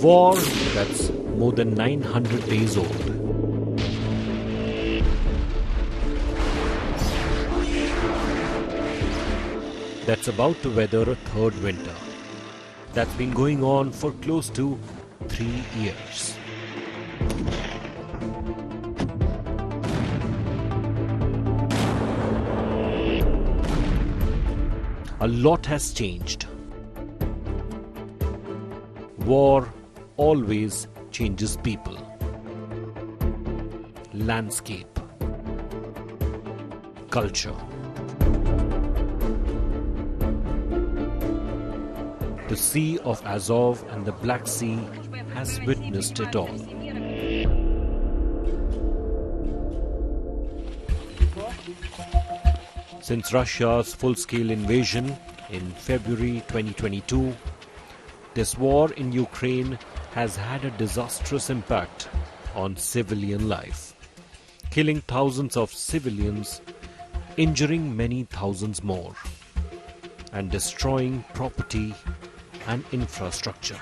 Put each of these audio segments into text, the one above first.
war that's more than 900 days old. That's about to weather a third winter. That's been going on for close to 3 years. A lot has changed. War always changes people, landscape, culture. The Sea of Azov and the Black Sea has witnessed it all. Since Russia's full-scale invasion in February 2022, this war in Ukraine has had a disastrous impact on civilian life, killing thousands of civilians, injuring many thousands more, and destroying property and infrastructure.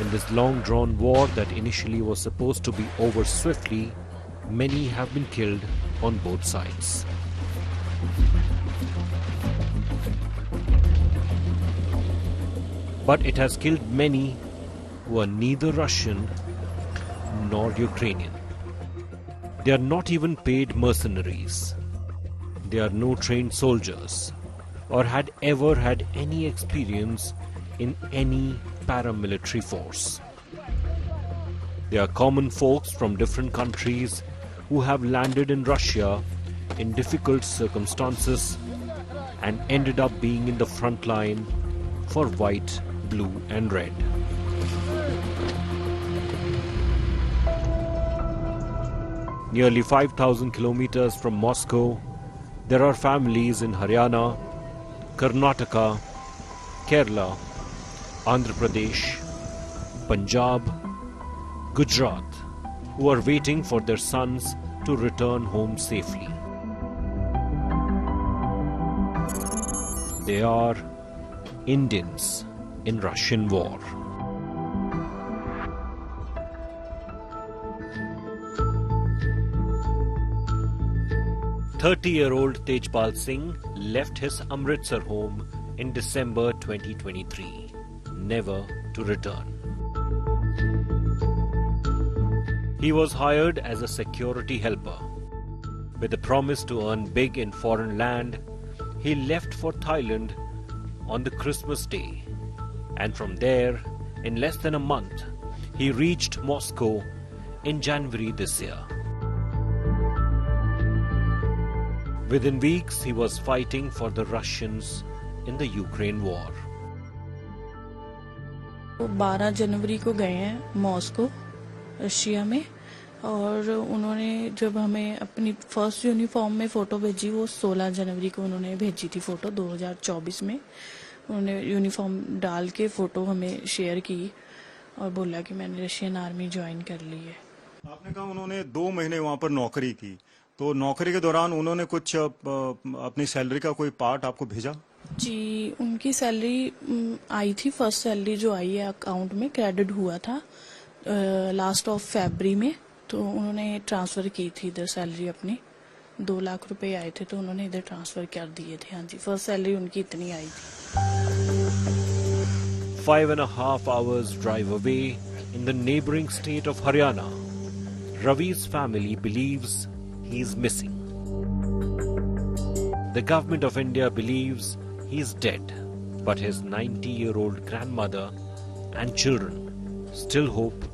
In this long-drawn war that initially was supposed to be over swiftly, many have been killed on both sides. But it has killed many who are neither Russian nor Ukrainian. They are not even paid mercenaries. They are no trained soldiers or had ever had any experience in any paramilitary force. They are common folks from different countries who have landed in Russia in difficult circumstances and ended up being in the front line for white, blue and red. Nearly 5,000 kilometers from Moscow, there are families in Haryana, Karnataka, Kerala, Andhra Pradesh, Punjab, Gujarat, who are waiting for their sons to return home safely. They are Indians in Russian war. "30-year-old Tejpal Singh left his Amritsar home in December 2023, never to return. He was hired as a security helper. With a promise to earn big in foreign land, he left for Thailand on the Christmas day, and from there, in less than a month, he reached Moscow in January this year. Within weeks, he was fighting for the Russians in the Ukraine war. वो 12 जनवरी को गए हैं Moscow Russia में, और उन्होंने जब हमें अपनी फर्स्ट यूनिफॉर्म में फ़ोटो भेजी, वो 16 जनवरी को उन्होंने भेजी थी फ़ोटो 2024 में। उन्होंने यूनिफॉर्म डाल के फ़ोटो हमें शेयर की और बोला कि मैंने रशियन आर्मी ज्वाइन कर ली है। आपने कहा उन्होंने 2 महीने वहाँ पर नौकरी की, तो नौकरी के दौरान उन्होंने कुछ अपनी सैलरी का कोई पार्ट आपको भेजा? जी, उनकी सैलरी आई थी, फर्स्ट सैलरी जो आई है अकाउंट में क्रेडिट हुआ था लास्ट ऑफ फरवरी में, तो उन्होंने ट्रांसफ़र की थी इधर सैलरी अपनी। 2 लाख रुपए आए थे तो उन्होंने इधर ट्रांसफ़र कर दिए थे। हाँ जी, फर्स्ट सैलरी उनकी इतनी आई थी। 5.5 hours drive away in the neighboring state of Haryana, Ravi's family believes he is missing. The government of India believes he is dead, but his 90-year-old grandmother and children still hope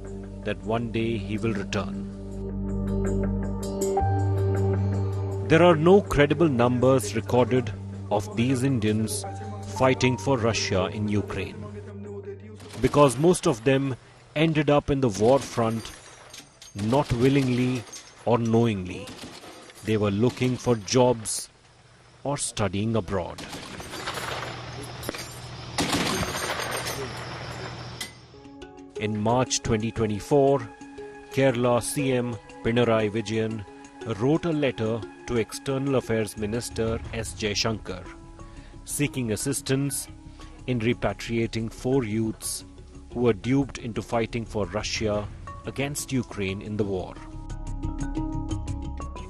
that one day he will return. There are no credible numbers recorded of these Indians fighting for Russia in Ukraine, because most of them ended up in the war front not willingly or knowingly. They were looking for jobs or studying abroad. In March 2024, Kerala CM Pinarayi Vijayan wrote a letter to External Affairs Minister S. Jaishankar seeking assistance in repatriating 4 youths who were duped into fighting for Russia against Ukraine in the war.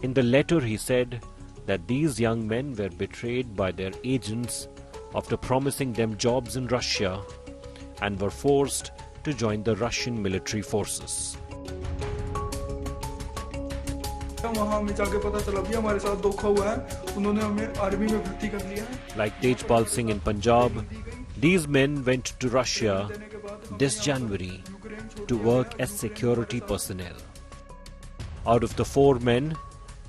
In the letter, he said that these young men were betrayed by their agents after promising them jobs in Russia and were forced to join the Russian military forces. वहाँ में जाके पता चला भी हमारे साथ धोखा हुआ है, उन्होंने हमें आर्मी में भर्ती कर लिया है. Like Tejpal Singh in Punjab, these men went to Russia this January to work as security personnel. Out of the 4 men,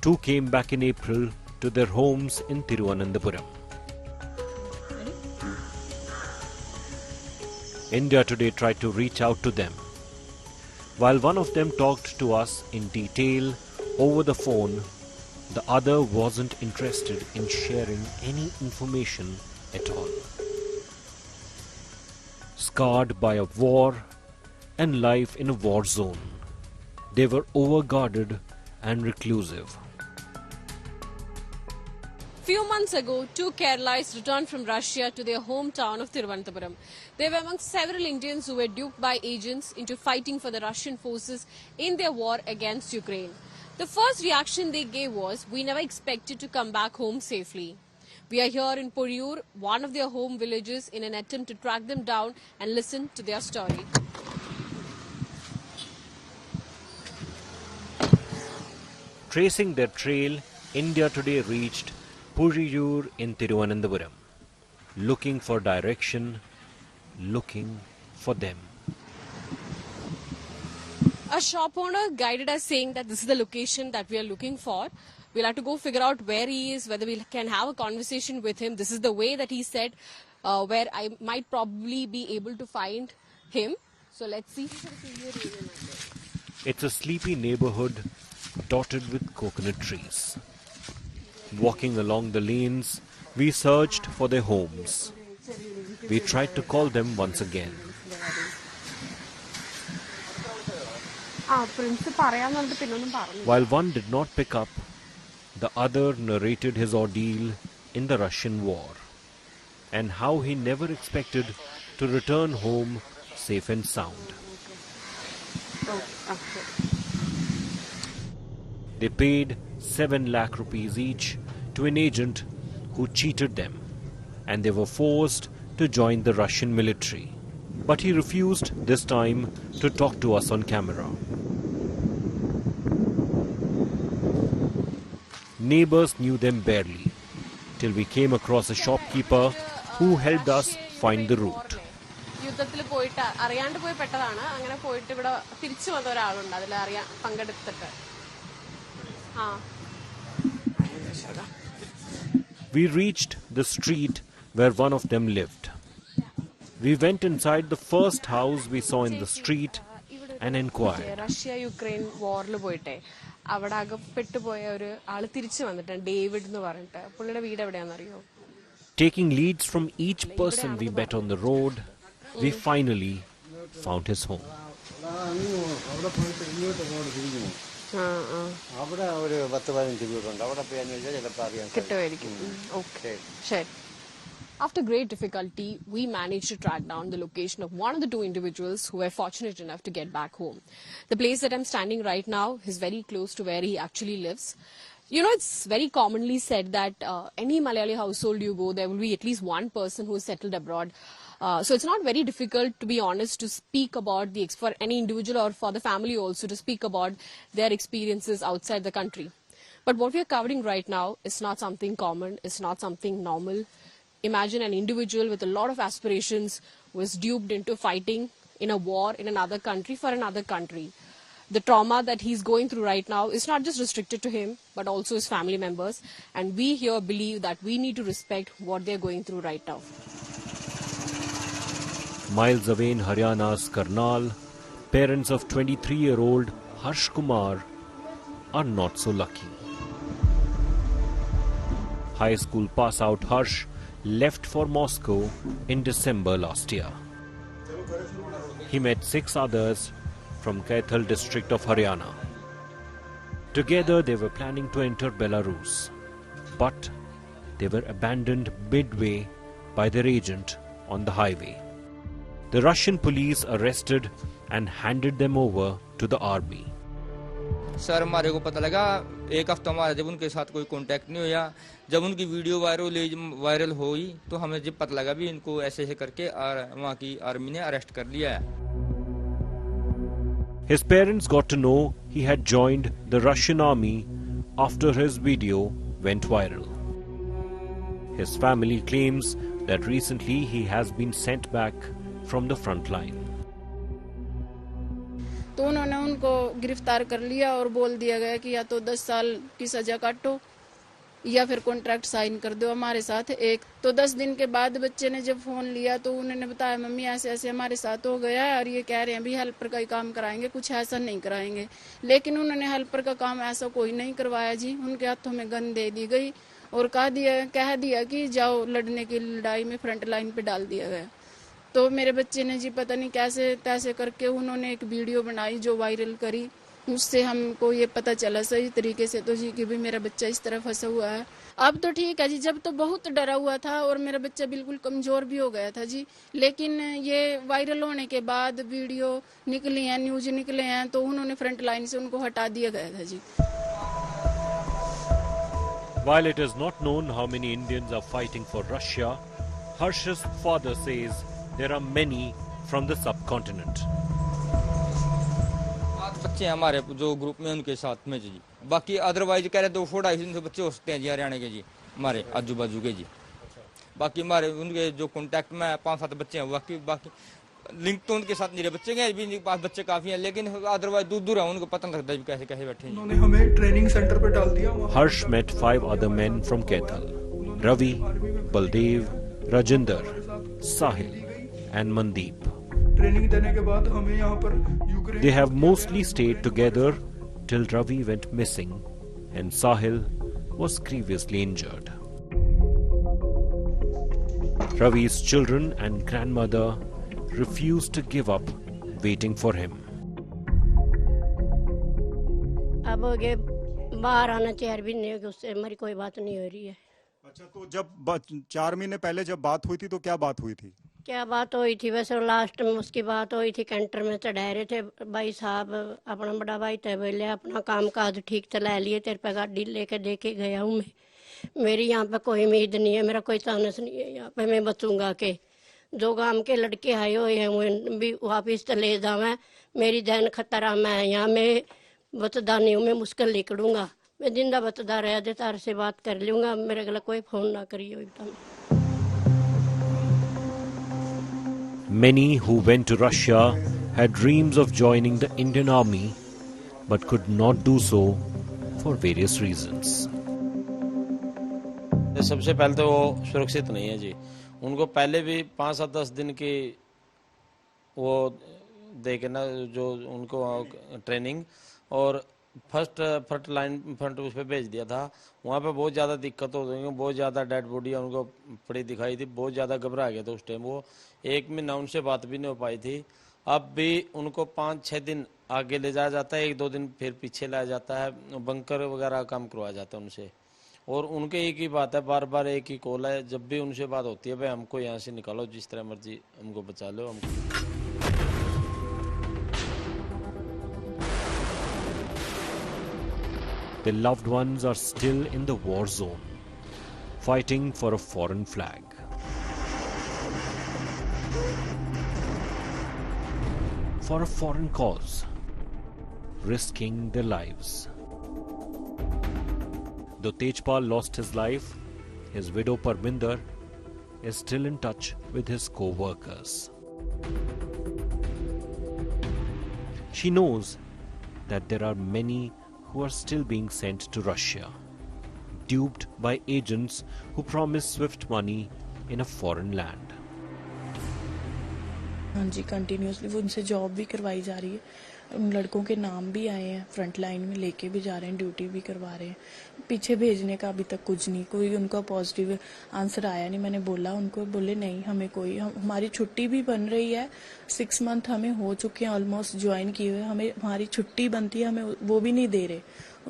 2 came back in April to their homes in Thiruvananthapuram. India Today tried to reach out to them. While one of them talked to us in detail over the phone, the other wasn't interested in sharing any information at all. Scarred by a war and life in a war zone, they were overguarded and reclusive. Few months ago, 2 Keralites returned from Russia to their hometown of Thiruvananthapuram. They were among several Indians who were duped by agents into fighting for the Russian forces in their war against Ukraine. The first reaction they gave was, "We never expected to come back home safely." We are here in Poriyur, one of their home villages, in an attempt to track them down and listen to their story. Tracing their trail, India Today reached Poriyur in Thiruvananthapuram, looking for direction, looking for them. A shop owner guided us saying that this is the location that we are looking for. We'll have to go figure out where he is, whether we can have a conversation with him. This is the way that he said where I might probably be able to find him. So let's see. It's a sleepy neighborhood dotted with coconut trees. Walking along the lanes, we searched for their homes. We tried to call them once again. While one did not pick up, the other narrated his ordeal in the Russian war and how he never expected to return home safe and sound. They paid 7 lakh rupees each to an agent who cheated them, and they were forced to join the Russian military. But he refused this time to talk to us on camera. Neighbors knew them barely, till we came across a shopkeeper who helped us find the route. യുദ്ധത്തിൽ പോയിട്ട് അറിയാണ്ട് പോയി പെട്ടതാണ്. അങ്ങനെ പോയിട്ട് ഇവിടെ തിരിച്ചു വന്ന ഒരാളുണ്ട്, അതിൽ പങ്കെടുത്തിട്ട്. We reached the street where one of them lived. We went inside the first house we saw in the street and inquired. Russia-Ukraine വാറിൽ പോയിട്ടെ അവിടെ അകപ്പെട്ടു പോയ ഒരു ആള് തിരിച്ചു വന്നിട്ടുണ്ട്, ഡേവിഡ് എന്ന് പറഞ്ഞിട്ട്. പുള്ളിയുടെ വീട് എവിടെയാണെന്നറിയോ? Taking leads from each person we met on the road, we finally found his home. കിട്ടുമായിരിക്കും. ഓക്കെ, ശരി. After great difficulty, we managed to track down the location of one of the 2 individuals who were fortunate enough to get back home. The place that I'm standing right now is very close to where he actually lives. You know, it's very commonly said that any Malayali household you go, there will be at least one person who is settled abroad. So it's not very difficult, to be honest, to speak about for any individual or for the family also to speak about their experiences outside the country. But what we are covering right now is not something common, it's not something normal. Imagine an individual with a lot of aspirations was duped into fighting in a war in another country for another country. The trauma that he's going through right now is not just restricted to him, but also his family members. And we here believe that we need to respect what they're going through right now. Miles away in Haryana's Karnal, parents of 23-year-old Harsh Kumar are not so lucky. High school pass-out Harsh left for Moscow in December last year. He met 6 others from Kaithal district of Haryana. Together they were planning to enter Belarus, but they were abandoned midway by their agent on the highway. The Russian police arrested and handed them over to the army. Sir हमारे को पता लगा एक हफ्ता हमारा जब उनके साथ कोई कांटेक्ट नहीं हुआ, जब उनकी वीडियो वायरल हुई तो हमें जब पता लगा भी इनको ऐसे ऐसे करके वहाँ की आर्मी ने अरेस्ट कर लिया है. His parents got to know he had joined the Russian army after his video went viral. His family claims that recently he has been sent back from the front line. तो उन्होंने उनको गिरफ्तार कर लिया और बोल दिया गया कि या तो 10 साल की सजा काटो या फिर कॉन्ट्रैक्ट साइन कर दो हमारे साथ एक. तो 10 दिन के बाद बच्चे ने जब फोन लिया तो उन्होंने बताया मम्मी ऐसे ऐसे हमारे साथ हो गया है और ये कह रहे हैं भी हेल्पर का ही काम कराएंगे, कुछ ऐसा नहीं कराएंगे. लेकिन उन्होंने हेल्पर का काम ऐसा कोई नहीं करवाया जी. उनके हाथों में गन दे दी गई और कह दिया कि जाओ लड़ने की लड़ाई में फ्रंट लाइन पे डाल दिया गया. तो मेरे बच्चे ने जी पता नहीं कैसे तैसे करके उन्होंने एक वीडियो बनाई जो वायरल करी. उससे हमको ये पता चला सही तरीके से तो जी कि भी मेरा बच्चा इस तरह फंसा हुआ है. अब तो ठीक है जी, जब तो बहुत डरा हुआ था और मेरा बच्चा बिल्कुल कमजोर भी हो गया था जी. लेकिन ये वायरल होने के बाद वीडियो निकली हैं, न्यूज निकले हैं, तो उन्होंने फ्रंट लाइन से उनको हटा दिया गया था जी. While it is not known how many Indians are fighting for Russia, Harsh's father says there are many from the subcontinent. बच्चे हैं हमारे जो ग्रुप में उनके साथ में जी. बाकी अदरवाइज कह रहे 200-250 बच्चे हो सकते हैं जी हरियाणा के जी, हमारे आजू बाजू के जी. बाकी हमारे उनके जो कांटेक्ट में 5-7 बच्चे हैं, बाकी लिंक तो उनके साथ नहीं रहे. बच्चे हैं भी 5 बच्चे काफी हैं, लेकिन अदरवाइज दूर है, उनको पता नहीं लगता कैसे कैसे बैठे. उन्होंने हमें ट्रेनिंग सेंटर पे डाल दिया. Harsh met 5 other men from Kaithal: Ravi, Baldev, Rajinder, Sahil and Mandeep. Training देने के बाद हमें यहाँ पर Ukraine. They have mostly stayed together till Ravi went missing and Sahil was grievously injured. Ravi's children and grandmother refused to give up, waiting for him. अब हो गए बाहर आना 4 महीने हो गए, उससे हमारी कोई बात नहीं हो रही है. अच्छा, तो जब 4 महीने पहले जब बात हुई थी तो क्या बात हुई थी? क्या बात हुई थी वैसे लास्ट में उसकी बात हुई थी, कैंटर में चढ़ा रहे थे भाई साहब, अपना बड़ा भाई थे, बोले अपना काम काज ठीक चला लिए, तेरे पे गाड़ी लेके देके गया हूँ मैं, मेरी यहाँ पे कोई उम्मीद नहीं है, मेरा कोई चांस नहीं है यहाँ पे मैं बचूंगा के. जो गांव के लड़के आए हुए हैं वो भी वापिस चले जावे, मेरी जान खतरा में यहाँ मैं बचदा नहीं हूँ, मैं मुश्किल निकलूंगा, मैं जिंदा बचदा रह दे तार से बात कर लूंगा, मेरे गला कोई फोन ना करिए. Many who went to Russia had dreams of joining the Indian army but could not do so for various reasons. सबसे पहले तो वो सुरक्षित नहीं है जी. उनको पहले भी 5-10 दिन की वो देखे ना जो उनको ट्रेनिंग और फ्रंट लाइन उस पर भेज दिया था. वहाँ पे बहुत ज़्यादा दिक्कत हो गई, बहुत ज़्यादा डेड बॉडी उनको पड़ी दिखाई थी, बहुत ज़्यादा घबरा गया था उस टाइम. वो 1 महीना उनसे बात भी नहीं हो पाई थी. अब भी उनको 5-6 दिन आगे ले जाया जाता है, 1-2 दिन फिर पीछे लाया जाता है, बंकर वगैरह काम करवाया जाता है उनसे. और उनके एक ही बात है, बार बार एक ही कॉल है, जब भी उनसे बात होती है भाई हमको यहाँ से निकालो, जिस तरह मर्जी हमको बचा लो. हमको Their loved ones are still in the war zone, fighting for a foreign flag. For a foreign cause, risking their lives. Though Tejpal lost his life, his widow Parminder is still in touch with his co-workers. She knows that there are many who are still being sent to Russia, duped by agents who promise swift money in a foreign land. हाँ जी, continuously वो उनसे job भी करवाई जा रही है. उन लड़कों के नाम भी आए हैं, फ्रंट लाइन में लेके भी जा रहे हैं, ड्यूटी भी करवा रहे हैं. पीछे भेजने का अभी तक कुछ नहीं, कोई उनका पॉजिटिव आंसर आया नहीं. मैंने बोला उनको, बोले नहीं हमें कोई, हमारी छुट्टी भी बन रही है, 6 मंथ हमें हो चुके हैं ऑलमोस्ट ज्वाइन किए हुए, हमें हमारी छुट्टी बनती है, हमें वो भी नहीं दे रहे.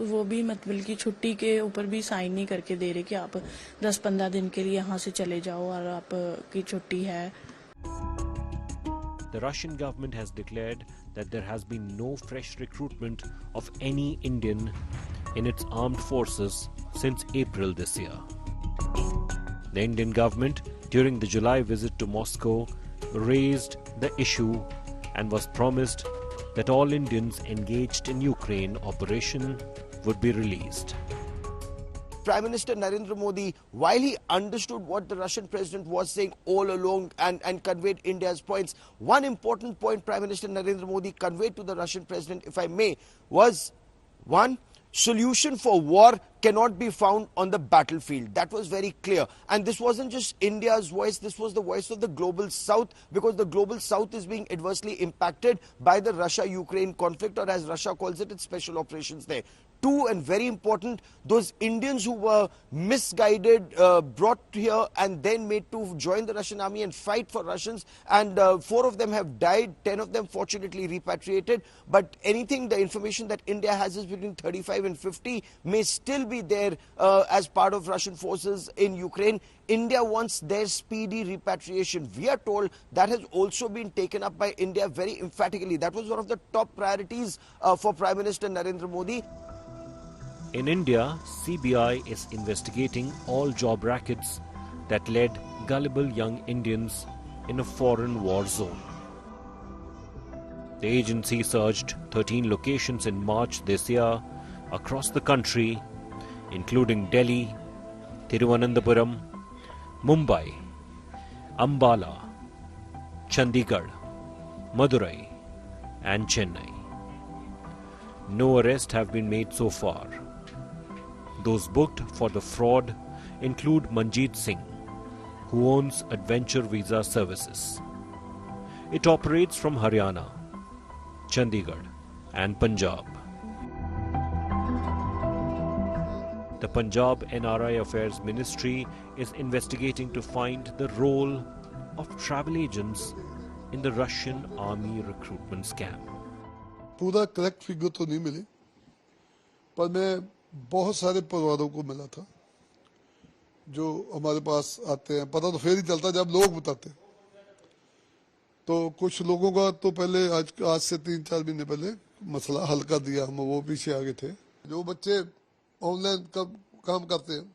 वो भी मतलब कि छुट्टी के ऊपर भी साइन नहीं करके दे रहे कि आप 10-15 दिन के लिए यहाँ से चले जाओ और आपकी छुट्टी है. the Russian government has declared that there has been no fresh recruitment of any Indian in its armed forces since April this year. The Indian government, during the July visit to Moscow, raised the issue and was promised that all Indians engaged in Ukraine operation would be released. Prime Minister Narendra Modi, while he understood what the Russian president was saying all along and conveyed India's points, one important point Prime Minister Narendra Modi conveyed to the Russian president, if I may, was one, solution for war cannot be found on the battlefield. That was very clear. And this wasn't just India's voice, this was the voice of the global south, because the global south is being adversely impacted by the Russia-Ukraine conflict, or as Russia calls it, its special operations there. Two, and very important, those Indians who were misguided, brought here and then made to join the Russian army and fight for Russians, and 4 of them have died, 10 of them fortunately repatriated. But anything, the information that India has is between 35 and 50 may still be there as part of Russian forces in Ukraine. India wants their speedy repatriation. We are told that has also been taken up by India very emphatically. That was one of the top priorities for Prime Minister Narendra Modi. In India, CBI is investigating all job rackets that led gullible young Indians in a foreign war zone. The agency searched 13 locations in March this year across the country, including Delhi, Thiruvananthapuram, Mumbai, Ambala, Chandigarh, Madurai and Chennai. No arrests have been made so far. Those booked for the fraud include Manjeet Singh, who owns Adventure Visa Services. It operates from Haryana, Chandigarh and Punjab. The Punjab NRI Affairs Ministry is investigating to find the role of travel agents in the Russian army recruitment scam. पूरा correct figure तो नहीं मिली, पर मैं बहुत सारे परिवारों को मिला था जो हमारे पास आते हैं। पता तो फिर ही चलता जब लोग बताते। तो कुछ लोगों का तो पहले आज से 3-4 महीने पहले मसला हल कर दिया, हम वो पीछे आगे थे। जो बच्चे ऑनलाइन काम करते हैं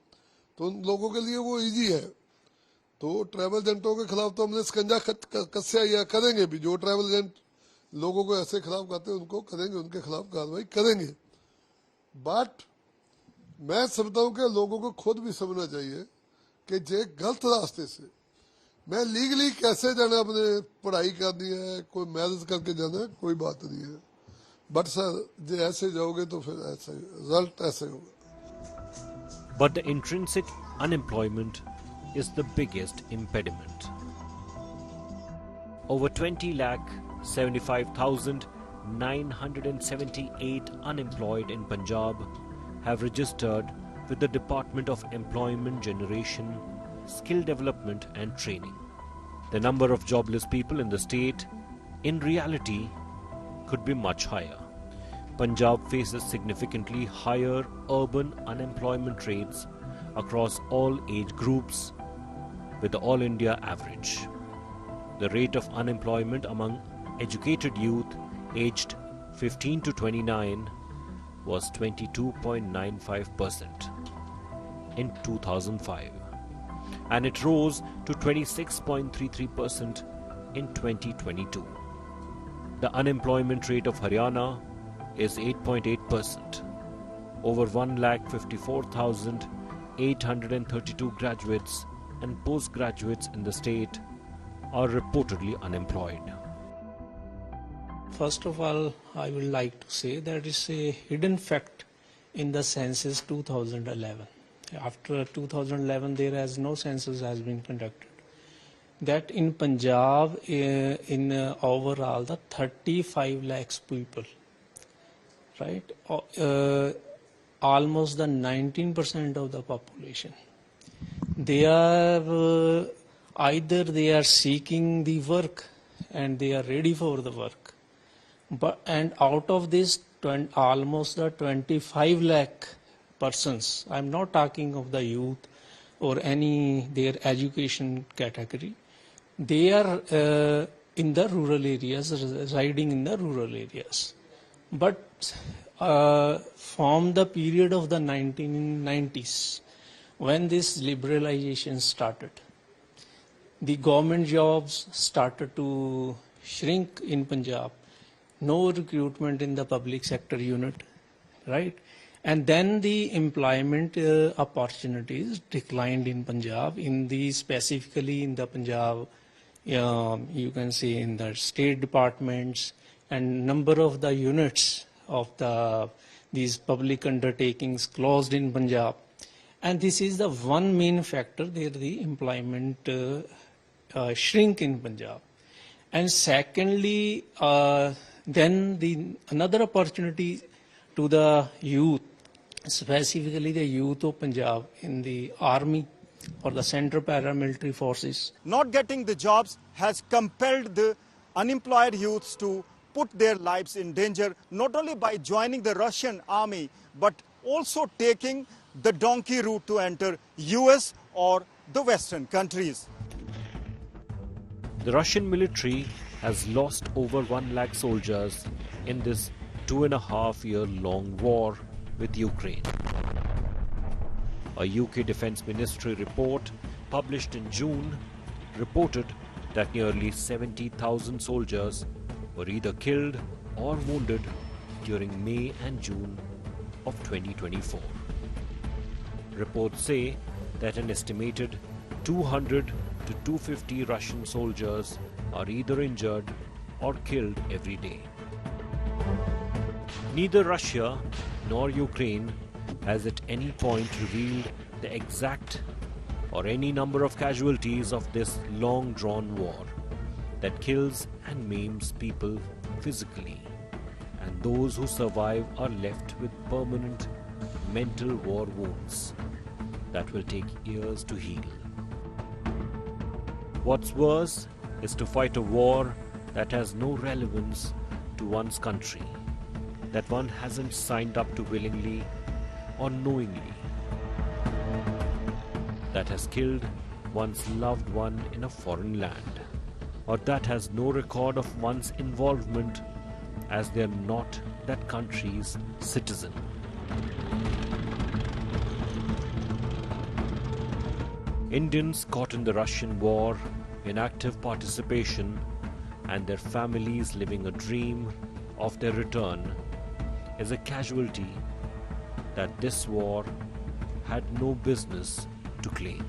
तो उन लोगों के लिए वो इजी है। तो ट्रैवल एजेंटों के खिलाफ तो हमने शिकंजा कसया या करेंगे भी। जो ट्रैवल एजेंट लोगों को ऐसे खिलाफ करते हैं उनको करेंगे, उनके खिलाफ कार्रवाई करेंगे। बट मैं समझता हूं कि लोगों को खुद भी समझना चाहिए कि जे गलत रास्ते से मैं लीगली कैसे जाना, अपने पढ़ाई करनी है, कोई मैरिज करके जाना है, कोई बात नहीं है। बट सर जे ऐसे जाओगे तो फिर ऐसा रिजल्ट ऐसे होगा। But the intrinsic unemployment is the biggest impediment. Over 20,75,978 unemployed in Punjab have registered with the Department of Employment Generation, Skill Development and Training. The number of jobless people in the state, in reality, could be much higher. Punjab faces significantly higher urban unemployment rates across all age groups, with the All India average. The rate of unemployment among educated youth aged 15 to 29 was 22.95% in 2005, and it rose to 26.33% in 2022. The unemployment rate of Haryana is 8.8%. Over 1,54,832 graduates and postgraduates in the state are reportedly unemployed. First of all, I would like to say that it's a hidden fact in the census 2011. After 2011, there has no census has been conducted. That in Punjab, in overall the 35 lakhs people, right? Almost the 19% of the population. They are either they are seeking the work and they are ready for the work. And out of this, almost the 25 lakh persons, I'm not talking of the youth or any their education category, they are in the rural areas, residing in the rural areas. But from the period of the 1990s, when this liberalization started, the government jobs started to shrink in Punjab. No recruitment in the public sector unit, right? And then the employment opportunities declined in Punjab, specifically in the Punjab, you can say in the state departments, and number of the units of these public undertakings closed in Punjab. And this is the one main factor there, the employment shrink in Punjab. And secondly, then another opportunity to the youth, specifically the youth of Punjab in the army or the central paramilitary forces. Not getting the jobs has compelled the unemployed youths to put their lives in danger, not only by joining the Russian army, but also taking the donkey route to enter US or the Western countries. The Russian military has lost over 1 lakh soldiers in this 2.5-year-long war with Ukraine. A UK Defence Ministry report published in June reported that nearly 70,000 soldiers were either killed or wounded during May and June of 2024. Reports say that an estimated 200 to 250 Russian soldiers are either injured or killed every day. Neither Russia nor Ukraine has at any point revealed the exact or any number of casualties of this long-drawn war that kills and maims people physically, and those who survive are left with permanent mental war wounds that will take years to heal. What's worse is to fight a war that has no relevance to one's country, that one hasn't signed up to willingly or knowingly, that has killed one's loved one in a foreign land, or that has no record of one's involvement as they are not that country's citizen. Indians caught in the Russian war in active participation and their families living a dream of their return is a casualty that this war had no business to claim.